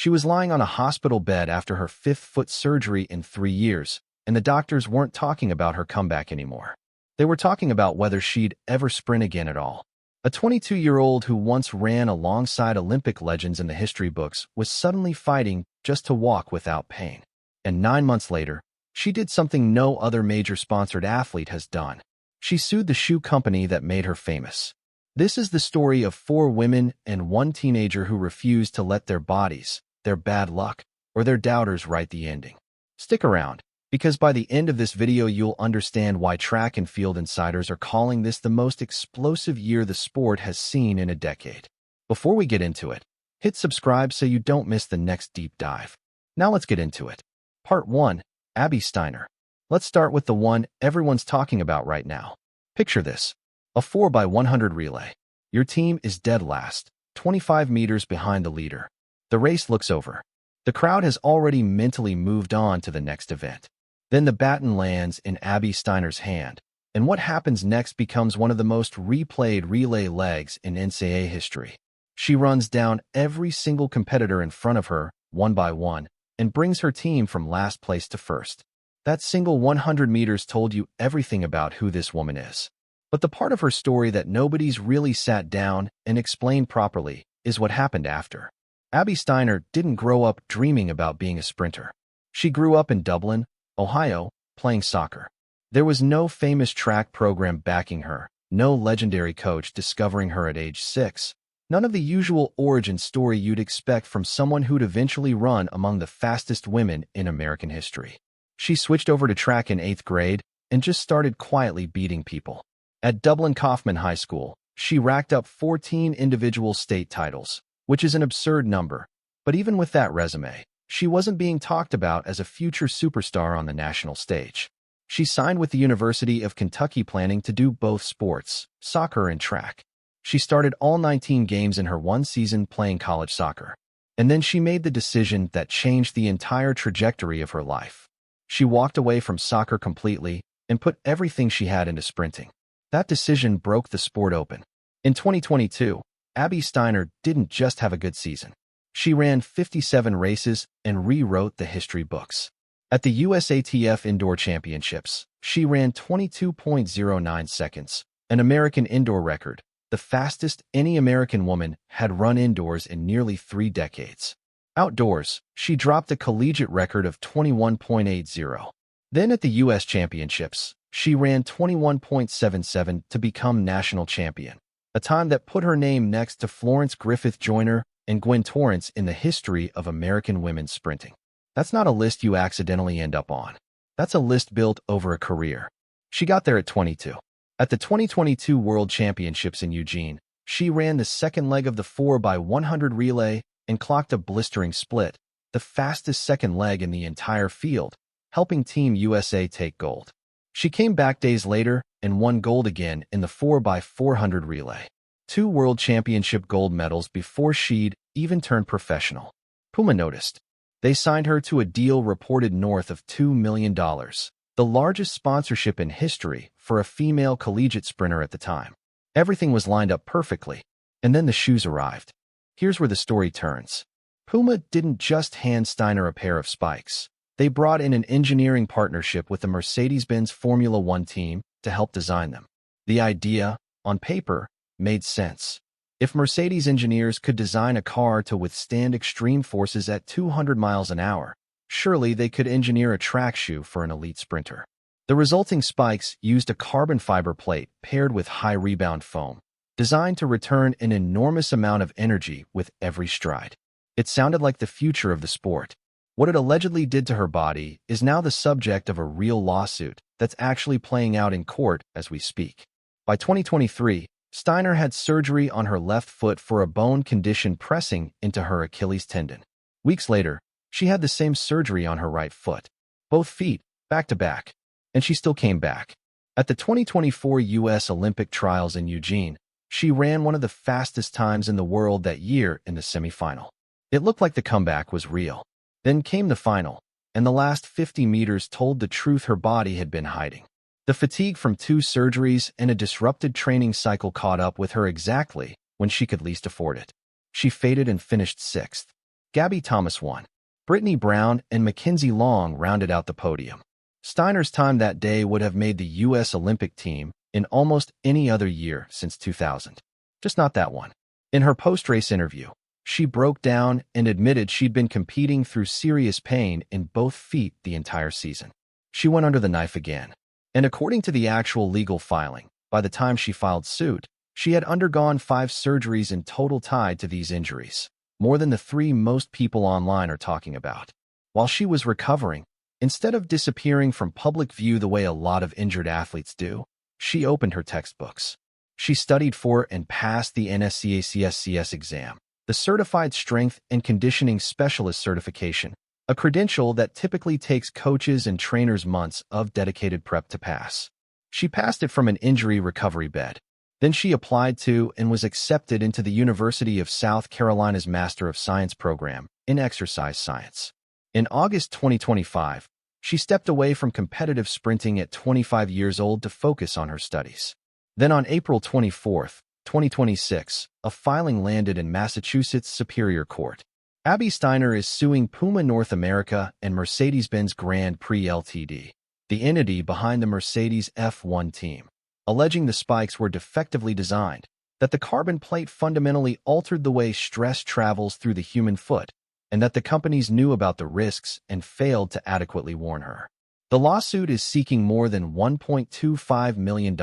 She was lying on a hospital bed after her fifth-foot surgery in 3 years, and the doctors weren't talking about her comeback anymore. They were talking about whether she'd ever sprint again at all. A 22-year-old who once ran alongside Olympic legends in the history books was suddenly fighting just to walk without pain. And 9 months later, she did something no other major sponsored athlete has done. She sued the shoe company that made her famous. This is the story of 4 women and 1 teenager who refused to let their bodies, their bad luck, or their doubters write the ending. Stick around, because by the end of this video you'll understand why track and field insiders are calling this the most explosive year the sport has seen in a decade. Before we get into it, hit subscribe so you don't miss the next deep dive. Now let's get into it. Part 1. Abby Steiner. Let's start with the one everyone's talking about right now. Picture this. A 4x100 relay. Your team is dead last, 25 meters behind the leader. The race looks over. The crowd has already mentally moved on to the next event. Then the baton lands in Abby Steiner's hand, and what happens next becomes one of the most replayed relay legs in NCAA history. She runs down every single competitor in front of her, one by one, and brings her team from last place to first. That single 100 meters told you everything about who this woman is. But the part of her story that nobody's really sat down and explained properly is what happened after. Abby Steiner didn't grow up dreaming about being a sprinter. She grew up in Dublin, Ohio, playing soccer. There was no famous track program backing her, no legendary coach discovering her at age 6, none of the usual origin story you'd expect from someone who'd eventually run among the fastest women in American history. She switched over to track in 8th grade and just started quietly beating people. At Dublin Kaufman High School, she racked up 14 individual state titles, which is an absurd number. But even with that resume, she wasn't being talked about as a future superstar on the national stage. She signed with the University of Kentucky planning to do both sports, soccer and track. She started all 19 games in her one season playing college soccer. And then she made the decision that changed the entire trajectory of her life. She walked away from soccer completely and put everything she had into sprinting. That decision broke the sport open. In 2022, Abby Steiner didn't just have a good season. She ran 57 races and rewrote the history books. At the USATF Indoor Championships, she ran 22.09 seconds, an American indoor record, the fastest any American woman had run indoors in nearly 3 decades. Outdoors, she dropped a collegiate record of 21.80. Then at the U.S. Championships, she ran 21.77 to become national champion, a time that put her name next to Florence Griffith Joyner and Gwen Torrence in the history of American women's sprinting. That's not a list you accidentally end up on. That's a list built over a career. She got there at 22. At the 2022 World Championships in Eugene, she ran the second leg of the 4x100 relay and clocked a blistering split, the fastest second leg in the entire field, helping Team USA take gold. She came back days later and won gold again in the 4x400 relay. 2 World Championship gold medals before she'd even turned professional. Puma noticed. They signed her to a deal reported north of $2 million, the largest sponsorship in history for a female collegiate sprinter at the time. Everything was lined up perfectly, and then the shoes arrived. Here's where the story turns. Puma didn't just hand Steiner a pair of spikes. They brought in an engineering partnership with the Mercedes-Benz Formula 1 team to help design them. The idea, on paper, made sense. If Mercedes engineers could design a car to withstand extreme forces at 200 miles an hour, surely they could engineer a track shoe for an elite sprinter. The resulting spikes used a carbon fiber plate paired with high rebound foam, designed to return an enormous amount of energy with every stride. It sounded like the future of the sport. What it allegedly did to her body is now the subject of a real lawsuit that's actually playing out in court as we speak. By 2023, Steiner had surgery on her left foot for a bone condition pressing into her Achilles tendon. Weeks later, she had the same surgery on her right foot, both feet, back to back, and she still came back. At the 2024 U.S. Olympic trials in Eugene, she ran one of the fastest times in the world that year in the semifinal. It looked like the comeback was real. Then came the final, and the last 50 meters told the truth her body had been hiding. The fatigue from 2 surgeries and a disrupted training cycle caught up with her exactly when she could least afford it. She faded and finished 6th. Gabby Thomas won. Brittany Brown and Mackenzie Long rounded out the podium. Steiner's time that day would have made the U.S. Olympic team in almost any other year since 2000. Just not that one. In her post-race interview, she broke down and admitted she'd been competing through serious pain in both feet the entire season. She went under the knife again. And according to the actual legal filing, by the time she filed suit, she had undergone 5 surgeries in total tied to these injuries, more than the 3 most people online are talking about. While she was recovering, instead of disappearing from public view the way a lot of injured athletes do, she opened her textbooks. She studied for and passed the NSCACSCS exam, the Certified Strength and Conditioning Specialist certification, a credential that typically takes coaches and trainers months of dedicated prep to pass. She passed it from an injury recovery bed. Then she applied to and was accepted into the University of South Carolina's Master of Science program in exercise science. In August 2025, she stepped away from competitive sprinting at 25 years old to focus on her studies. Then on April 24, 2026, a filing landed in Massachusetts Superior Court. Abby Steiner is suing Puma North America and Mercedes-Benz Grand Prix Ltd., the entity behind the Mercedes F1 team, alleging the spikes were defectively designed, that the carbon plate fundamentally altered the way stress travels through the human foot, and that the companies knew about the risks and failed to adequately warn her. The lawsuit is seeking more than $1.25 million,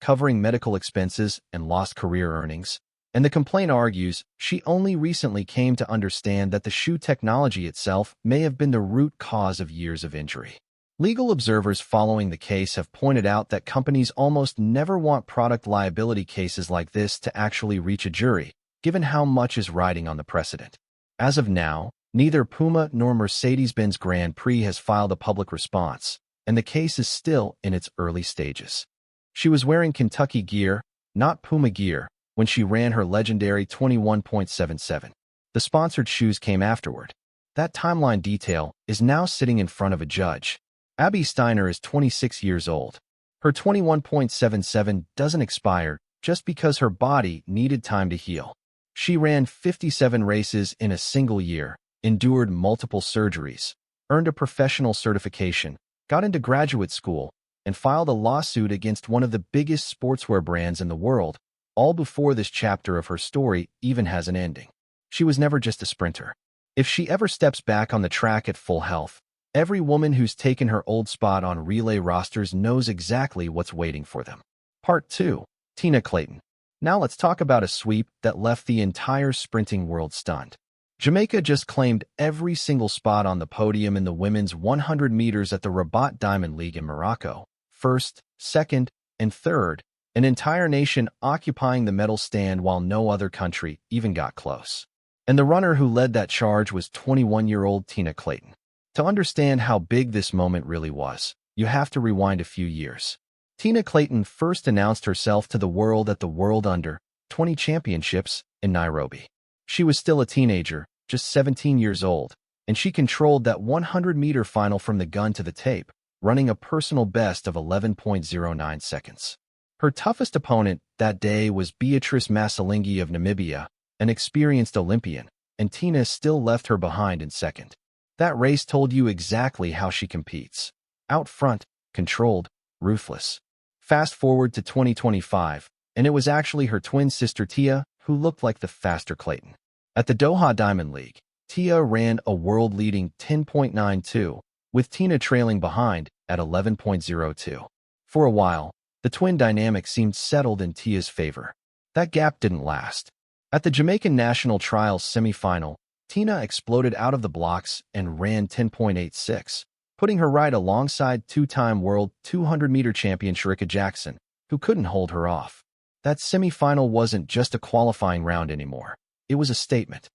covering medical expenses and lost career earnings, and the complaint argues she only recently came to understand that the shoe technology itself may have been the root cause of years of injury. Legal observers following the case have pointed out that companies almost never want product liability cases like this to actually reach a jury, given how much is riding on the precedent. As of now, neither Puma nor Mercedes-Benz Grand Prix has filed a public response, and the case is still in its early stages. She was wearing Kentucky gear, not Puma gear, when she ran her legendary 21.77. The sponsored shoes came afterward. That timeline detail is now sitting in front of a judge. Abby Steiner is 26 years old. Her 21.77 doesn't expire just because her body needed time to heal. She ran 57 races in a single year, endured multiple surgeries, earned a professional certification, got into graduate school, and filed a lawsuit against one of the biggest sportswear brands in the world, all before this chapter of her story even has an ending. She was never just a sprinter. If she ever steps back on the track at full health, every woman who's taken her old spot on relay rosters knows exactly what's waiting for them. Part 2. Tina Clayton. Now let's talk about a sweep that left the entire sprinting world stunned. Jamaica just claimed every single spot on the podium in the women's 100 meters at the Rabat Diamond League in Morocco. First, second, and third, an entire nation occupying the medal stand while no other country even got close. And the runner who led that charge was 21-year-old Tina Clayton. To understand how big this moment really was, you have to rewind a few years. Tina Clayton first announced herself to the world at the World Under-20 Championships in Nairobi. She was still a teenager, just 17 years old, and she controlled that 100-meter final from the gun to the tape, running a personal best of 11.09 seconds. Her toughest opponent that day was Beatrice Masalingi of Namibia, an experienced Olympian, and Tina still left her behind in second. That race told you exactly how she competes. Out front, controlled, ruthless. Fast forward to 2025, and it was actually her twin sister Tia who looked like the faster Clayton. At the Doha Diamond League, Tia ran a world-leading 10.92, with Tina trailing behind at 11.02. For a while, the twin dynamic seemed settled in Tia's favor. That gap didn't last. At the Jamaican National Trials semifinal, Tina exploded out of the blocks and ran 10.86, putting her right alongside two-time world 200-meter champion Shericka Jackson, who couldn't hold her off. That semifinal wasn't just a qualifying round anymore. It was a statement.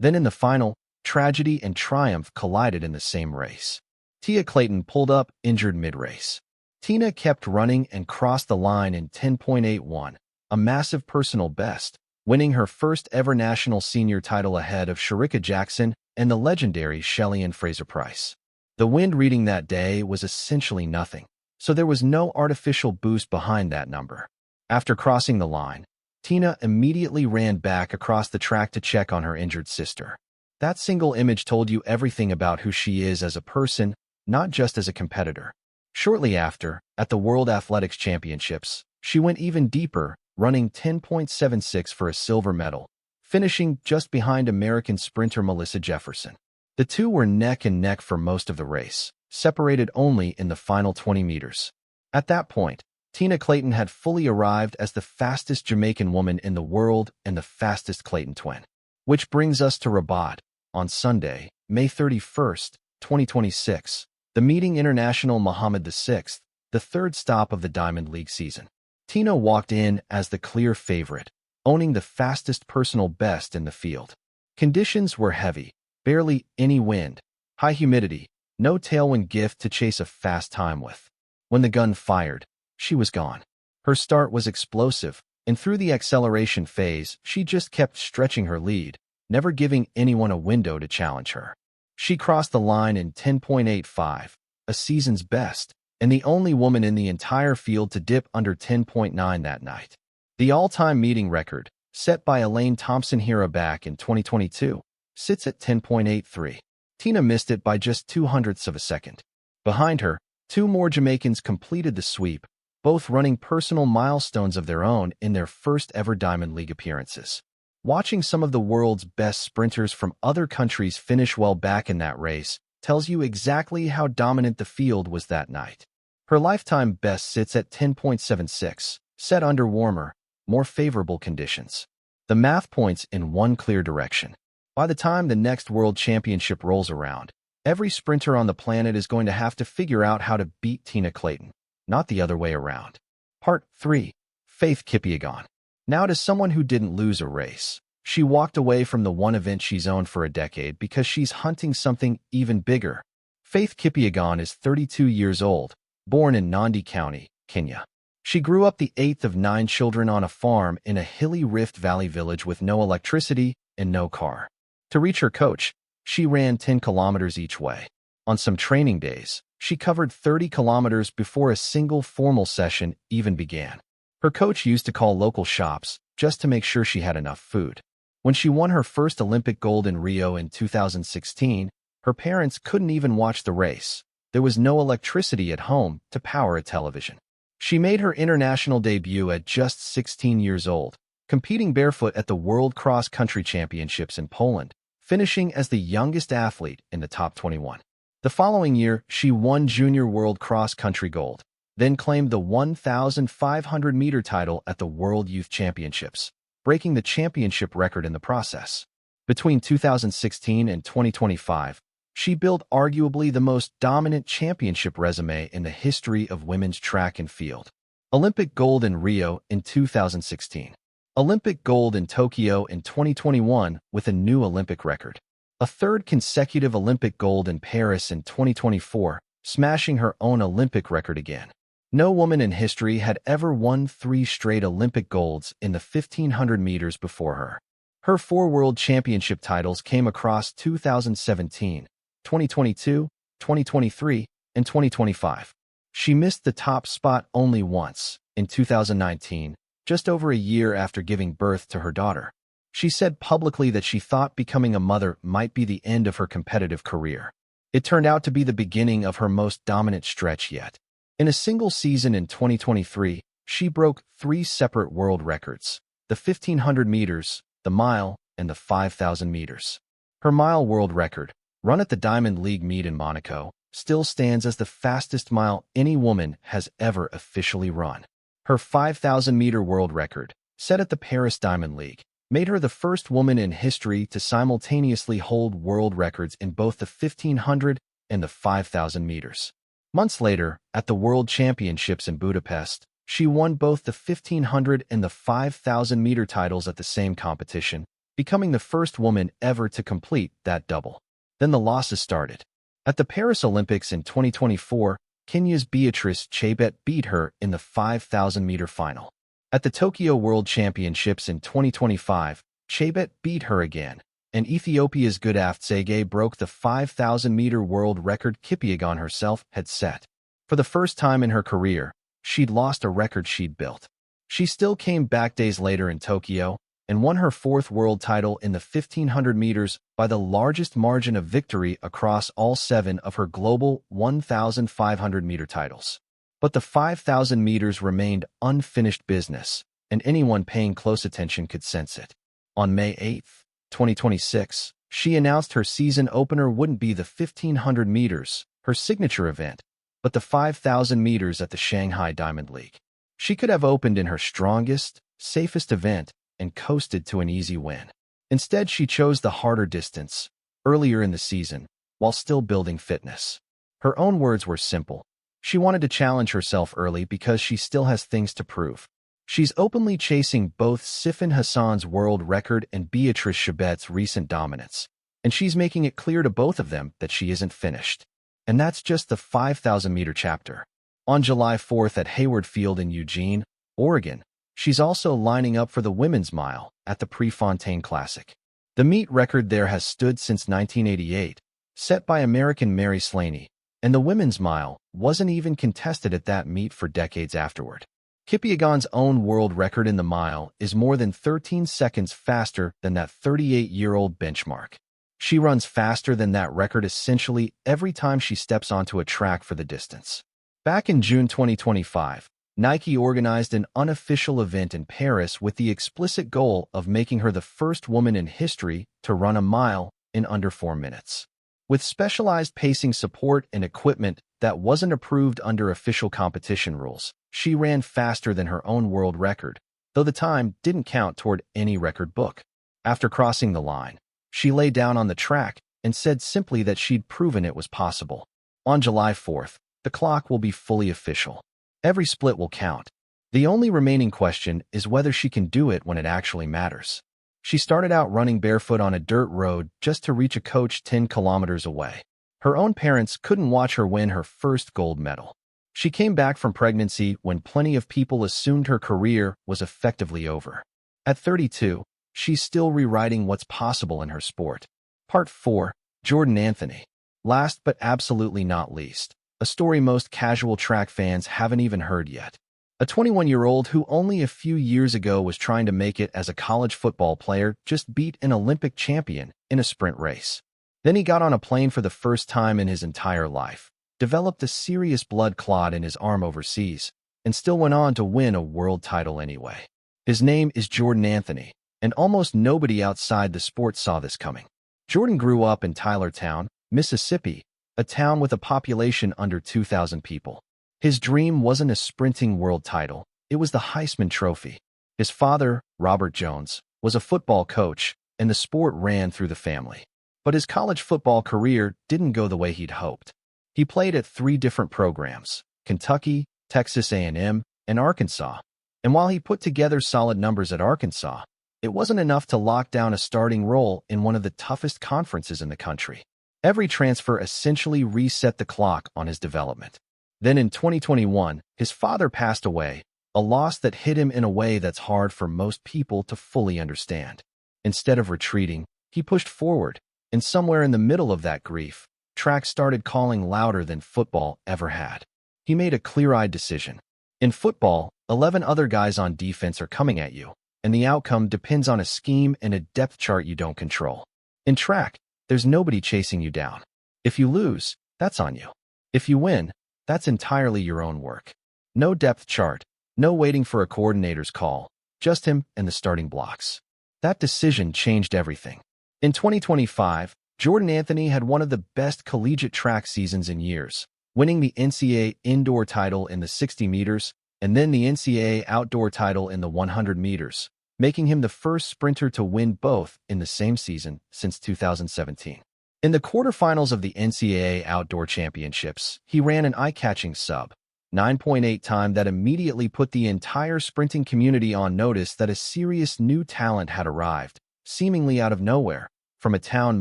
Then in the final, tragedy and triumph collided in the same race. Tia Clayton pulled up injured mid-race. Tina kept running and crossed the line in 10.81, a massive personal best, winning her first ever national senior title ahead of Shericka Jackson and the legendary Shelly-Ann Fraser-Pryce. The wind reading that day was essentially nothing, so there was no artificial boost behind that number. After crossing the line, Tina immediately ran back across the track to check on her injured sister. That single image told you everything about who she is as a person, not just as a competitor. Shortly after, at the World Athletics Championships, she went even deeper, running 10.76 for a silver medal, finishing just behind American sprinter Melissa Jefferson. The two were neck and neck for most of the race, separated only in the final 20 meters. At that point, Tina Clayton had fully arrived as the fastest Jamaican woman in the world and the fastest Clayton twin. Which brings us to Rabat. On Sunday, May 31st, 2026, the meeting International Mohammed VI, the third stop of the Diamond League season. Tina walked in as the clear favorite, owning the fastest personal best in the field. Conditions were heavy, barely any wind, high humidity, no tailwind gift to chase a fast time with. When the gun fired, she was gone. Her start was explosive, and through the acceleration phase, she just kept stretching her lead, never giving anyone a window to challenge her. She crossed the line in 10.85, a season's best, and the only woman in the entire field to dip under 10.9 that night. The all-time meeting record, set by Elaine Thompson-Herah back in 2022, sits at 10.83. Tina missed it by just 0.02 of a second. Behind her, two more Jamaicans completed the sweep, both running personal milestones of their own in their first-ever Diamond League appearances. Watching some of the world's best sprinters from other countries finish well back in that race tells you exactly how dominant the field was that night. Her lifetime best sits at 10.76, set under warmer, more favorable conditions. The math points in one clear direction. By the time the next World Championship rolls around, every sprinter on the planet is going to have to figure out how to beat Tina Clayton, not the other way around. Part 3. Faith Kipyegon. Now to someone who didn't lose a race. She walked away from the one event she's owned for a decade because she's hunting something even bigger. Faith Kipyegon is 32 years old, born in Nandi County, Kenya. She grew up the eighth of 9 children on a farm in a hilly Rift Valley village with no electricity and no car. To reach her coach, she ran 10 kilometers each way. On some training days, she covered 30 kilometers before a single formal session even began. Her coach used to call local shops just to make sure she had enough food. When she won her first Olympic gold in Rio in 2016, her parents couldn't even watch the race. There was no electricity at home to power a television. She made her international debut at just 16 years old, competing barefoot at the World Cross Country Championships in Poland, finishing as the youngest athlete in the top 21. The following year, she won Junior World Cross Country Gold, then claimed the 1,500-meter title at the World Youth Championships, breaking the championship record in the process. Between 2016 and 2025, she built arguably the most dominant championship resume in the history of women's track and field. Olympic gold in Rio in 2016. Olympic gold in Tokyo in 2021 with a new Olympic record. A third consecutive Olympic gold in Paris in 2024, smashing her own Olympic record again. No woman in history had ever won 3 straight Olympic golds in the 1,500 meters before her. Her 4 world championship titles came across 2017, 2022, 2023, and 2025. She missed the top spot only once, in 2019, just over a year after giving birth to her daughter. She said publicly that she thought becoming a mother might be the end of her competitive career. It turned out to be the beginning of her most dominant stretch yet. In a single season in 2023, she broke 3 separate world records: the 1,500 meters, the mile, and the 5,000 meters. Her mile world record, run at the Diamond League meet in Monaco, still stands as the fastest mile any woman has ever officially run. Her 5,000-meter world record, set at the Paris Diamond League, made her the first woman in history to simultaneously hold world records in both the 1,500 and the 5,000 meters. Months later, at the World Championships in Budapest, she won both the 1,500 and the 5,000-meter titles at the same competition, becoming the first woman ever to complete that double. Then the losses started. At the Paris Olympics in 2024, Kenya's Beatrice Chebet beat her in the 5,000-meter final. At the Tokyo World Championships in 2025, Chebet beat her again, and Ethiopia's Goodaft Tsege broke the 5,000-meter world record Kipyegon herself had set. For the first time in her career, she'd lost a record she'd built. She still came back days later in Tokyo, and won her fourth world title in the 1500 meters by the largest margin of victory across all 7 of her global 1,500-meter titles. But the 5,000 meters remained unfinished business, and anyone paying close attention could sense it. On May 8, 2026, she announced her season opener wouldn't be the 1,500 meters, her signature event, but the 5,000 meters at the Shanghai Diamond League. She could have opened in her strongest, safest event and coasted to an easy win. Instead, she chose the harder distance, earlier in the season, while still building fitness. Her own words were simple. She wanted to challenge herself early because she still has things to prove. She's openly chasing both Sifan Hassan's world record and Beatrice Chebet's recent dominance, and she's making it clear to both of them that she isn't finished. And that's just the 5,000-meter chapter. On July 4th at Hayward Field in Eugene, Oregon, she's also lining up for the women's mile at the Prefontaine Classic. The meet record there has stood since 1988, set by American Mary Slaney, and the women's mile wasn't even contested at that meet for decades afterward. Kipyegon's own world record in the mile is more than 13 seconds faster than that 38-year-old benchmark. She runs faster than that record essentially every time she steps onto a track for the distance. Back in June 2025, Nike organized an unofficial event in Paris with the explicit goal of making her the first woman in history to run a mile in under 4 minutes. With specialized pacing support and equipment that wasn't approved under official competition rules, she ran faster than her own world record, though the time didn't count toward any record book. After crossing the line, she lay down on the track and said simply that she'd proven it was possible. On July 4th, the clock will be fully official. Every split will count. The only remaining question is whether she can do it when it actually matters. She started out running barefoot on a dirt road just to reach a coach 10 kilometers away. Her own parents couldn't watch her win her first gold medal. She came back from pregnancy when plenty of people assumed her career was effectively over. At 32, she's still rewriting what's possible in her sport. Part 4. Jordan Anthony. Last but absolutely not least, a story most casual track fans haven't even heard yet. A 21-year-old who only a few years ago was trying to make it as a college football player just beat an Olympic champion in a sprint race. Then he got on a plane for the first time in his entire life, developed a serious blood clot in his arm overseas, and still went on to win a world title anyway. His name is Jordan Anthony, and almost nobody outside the sport saw this coming. Jordan grew up in Tylertown, Mississippi, a town with a population under 2,000 people. His dream wasn't a sprinting world title, it was the Heisman Trophy. His father, Robert Jones, was a football coach, and the sport ran through the family. But his college football career didn't go the way he'd hoped. He played at 3 different programs, Kentucky, Texas A&M, and Arkansas. And while he put together solid numbers at Arkansas, it wasn't enough to lock down a starting role in one of the toughest conferences in the country. Every transfer essentially reset the clock on his development. Then in 2021, his father passed away, a loss that hit him in a way that's hard for most people to fully understand. Instead of retreating, he pushed forward, and somewhere in the middle of that grief, track started calling louder than football ever had. He made a clear-eyed decision. In football, 11 other guys on defense are coming at you, and the outcome depends on a scheme and a depth chart you don't control. In track, there's nobody chasing you down. If you lose, that's on you. If you win, that's entirely your own work. No depth chart, no waiting for a coordinator's call, just him and the starting blocks. That decision changed everything. In 2025, Jordan Anthony had one of the best collegiate track seasons in years, winning the NCAA indoor title in the 60 meters and then the NCAA outdoor title in the 100 meters, making him the first sprinter to win both in the same season since 2017. In the quarterfinals of the NCAA Outdoor Championships, he ran an eye-catching sub 9.8 time that immediately put the entire sprinting community on notice that a serious new talent had arrived, seemingly out of nowhere, from a town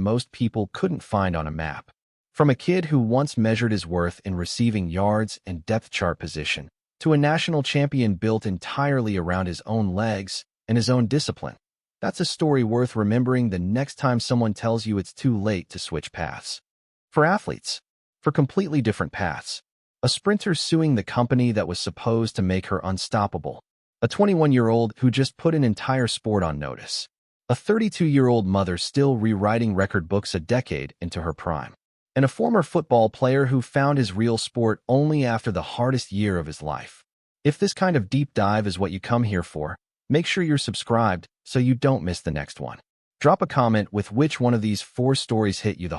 most people couldn't find on a map. From a kid who once measured his worth in receiving yards and depth chart position, to a national champion built entirely around his own legs and his own discipline. That's a story worth remembering the next time someone tells you it's too late to switch paths. For athletes, for completely different paths. A sprinter suing the company that was supposed to make her unstoppable. A 21-year-old who just put an entire sport on notice. A 32-year-old mother still rewriting record books a decade into her prime. And a former football player who found his real sport only after the hardest year of his life. If this kind of deep dive is what you come here for, make sure you're subscribed so you don't miss the next one. Drop a comment with which one of these 4 stories hit you the